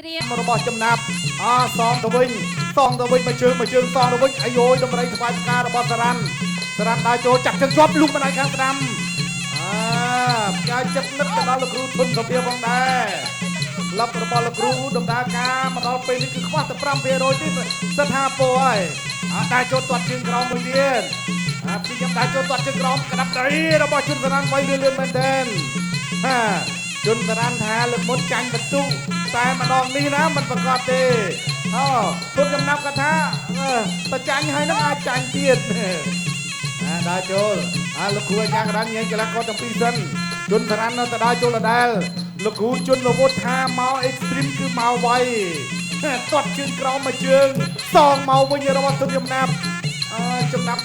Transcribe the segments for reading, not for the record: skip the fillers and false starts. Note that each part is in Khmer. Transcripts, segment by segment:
ត្រៀមរបស់ចំណាប់សងទៅវិញមកជើងសងទៅវិញអាយយដំរីស្វាយផ្ការបស់សារ៉ាន់ដើរចូលចាក់ជើងជាប់លុកបណ្ដាយខាងស្ដាំផ្កាយចិត្តនឹកទៅដល់លោកគ្រូធុនសុភាផងដែរក្លឹបរបស់លោកគ្រូដំណើរការមកដល់ពេលនេះគឺខ្វះតែ 5% ទេសិតថាពោហើយដើរចូលទាត់ជើងក្រោមមួយទៀតពីខ្ញុំដើរចូលទាត់ជើងក្រោមក្តាប់ដៃរបស់ជុនសារ៉ាន់វៃលឿនមែនទែនជុនសារ៉ាន់ថាលើកមុនចាញ់បន្ទុកតែម្ដងនេះណាមិនប្រកបទេពុទ្ធចំណាប់គាត់ថាបើចាញ់ហើយនឹងអាចចាញ់ទៀតដើរចូលលោកគ្រូអាញាកណ្ដាលញ៉ែងកីឡាករទាំងពីរសិនជុនសារ៉ាន់នៅតែដើរចូលដដែលលោកគ្រូជុនលវុធថាមកអេកស្ទ្រីមគឺមកໄວទាត់ជើងក្រោមមកជើងសងមកវិញរបស់ទុនចំណាប់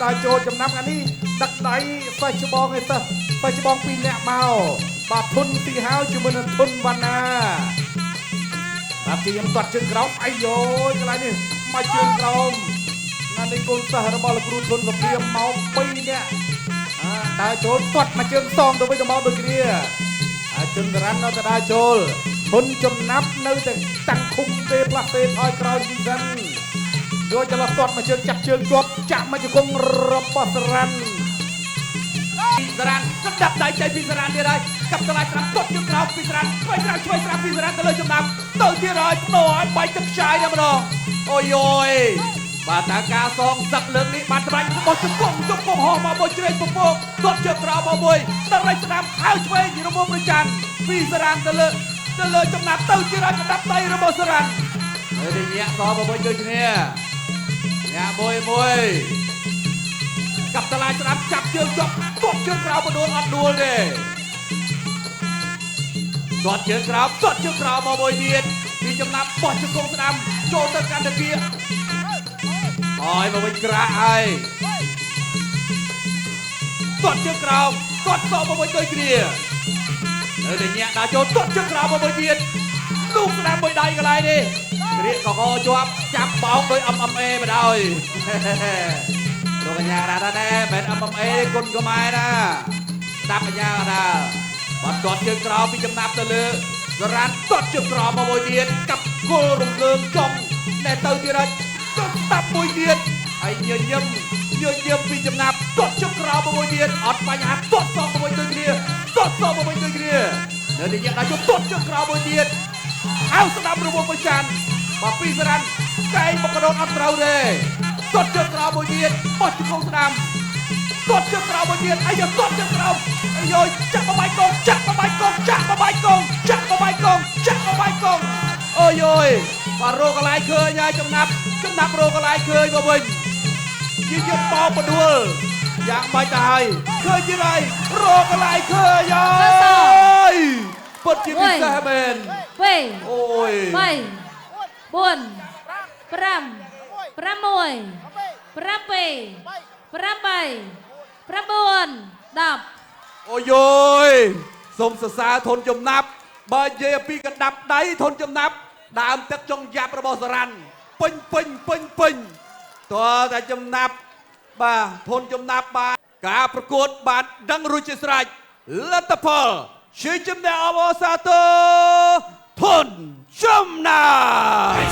ដើរចូលចំណាប់អានេះដឹកដៃស្វែងច្បងឯទៅស្វែងច្បង2នាក់មកបាទធុនទីហៅជាមួយនឹងធុនវណ្ណាបាទខ្ញុំទាត់ជើងក្រោមអាយយកន្លែងនេះមកជើងក្រោមណានេះកូនសិស្សរបស់លោកគ្រូធុនសុភាមក2នាក់ដើរចូលទាត់មកជើងសងទៅវិញទៅមកដូចគ្នាជុនសារ៉ាន់នៅតែដើរចូលធុនចំណាប់នៅតែតាំងឃុំទេផ្លាស់ទេថយក្រោយពីសិនយកចន្លោះទាត់មកជើងចាប់ជើងជាប់ចាក់មកជង្គង់របស់សារ៉ាន់ក៏ដាក់ដៃចៃពីសារ៉ាន់ទៀតហើយកាប់ឆ្លាយស្រាប់ទាត់ជើងក្រោមពីសារ៉ាន់ឆ្វេងស្រាប់ពីសារ៉ាន់ទៅលើចំណាប់ទៅទៀតហើយបដូរឲ្យបាច់ទឹកខ្ចាយតែម្ដងអូយយបាទតាការសងសឹកលើកនេះបានសម្រេចរបស់ជង្គង់ហោះមកមួយជ្រែកពពកទាត់ជើងក្រោមមកមួយទៅរៃស្ដាំហៅឆ្វេងរមុំប្រច័ណ្ឌពីសារ៉ាន់ទៅលើចំណាប់ទៅទៀតហើយក្តាប់ដៃរបស់សារ៉ាន់ហើយទៅញាក់សមកវិញដូចគ្នាញាក់មួយកាប់តឡាយស្ដាប់ចាប់ជើងជាប់ទាត់ជើងក្រោមបដួលអត់ដួលទេទាត់ជើងក្រោមមកមួយទៀតពីចំណាប់បោះជង្គង់ស្ដាំចូលទៅកាន់តាគៀហើយមកវិញក្រាក់ហើយទាត់ជើងក្រោមទាត់សមកវិញដូចគ្នានៅតែញាក់ដល់ចូលទាត់ជើងក្រោមមកមួយទៀតទូកស្ដាំមួយដៃកន្លែងនេះគ្រាកកជាប់ចាប់បោកដោយ MMA មកដោយលោកកញ្ញាដែរមិន MMA គុណខ្មែរណាស្ដាប់កញ្ញាដែរបាត់ទាត់ជើងក្រោមពីចំណាប់ទៅលើសារ៉ាន់ទាត់ជើងក្រោមមកមួយទៀតកាប់គល់រំលើងចុងតែទៅទៀតហើយទាត់ស្ដាប់មួយទៀតហើយញញឹមពីចំណាប់ទាត់ជើងក្រោមមកមួយទៀតអត់បញ្ហាទាត់សងមកមួយដូចគ្នានៅទីយ៉ាងដល់ជុំទាត់ជើងក្រោមមួយទៀតហៅស្ដាប់រវល់ប្រច័ណ្ឌបើពីសារ៉ាន់កែងមកកដោតអត់ត្រូវទេទាត់ជើងក្រោមមួយទៀតបោះជង្គង់ស្ដាំទាត់ជើងក្រោមមួយទៀតអាយទាត់ជើងក្រោមអាយចាក់បបាយកងអូយបាទរោគកន្លែងឃើញហើយចំណាប់រោគកន្លែងឃើញមកវិញជាយត់បោបដួលយ៉ាងម៉េចទៅហើយឃើញទៀតហើយរោគកន្លែងឃើញហើយពិតជាពិសេសមែនអូយ3 4 5 6 7 8 9 10អូយយសូមសរសើរធុនចំណាប់បើនិយាយពីកណ្ដាប់ដៃធុនចំណាប់ដើមទឹកចុងយ៉ាប់របស់សារ៉ាន់ពេញតើតែចំណាប់បាទធុនចំណាប់បាទការប្រកួតបាទដឹងរួចជាស្រេចលទ្ធផលជាជំនះអបអសាទរធុនចំណាប់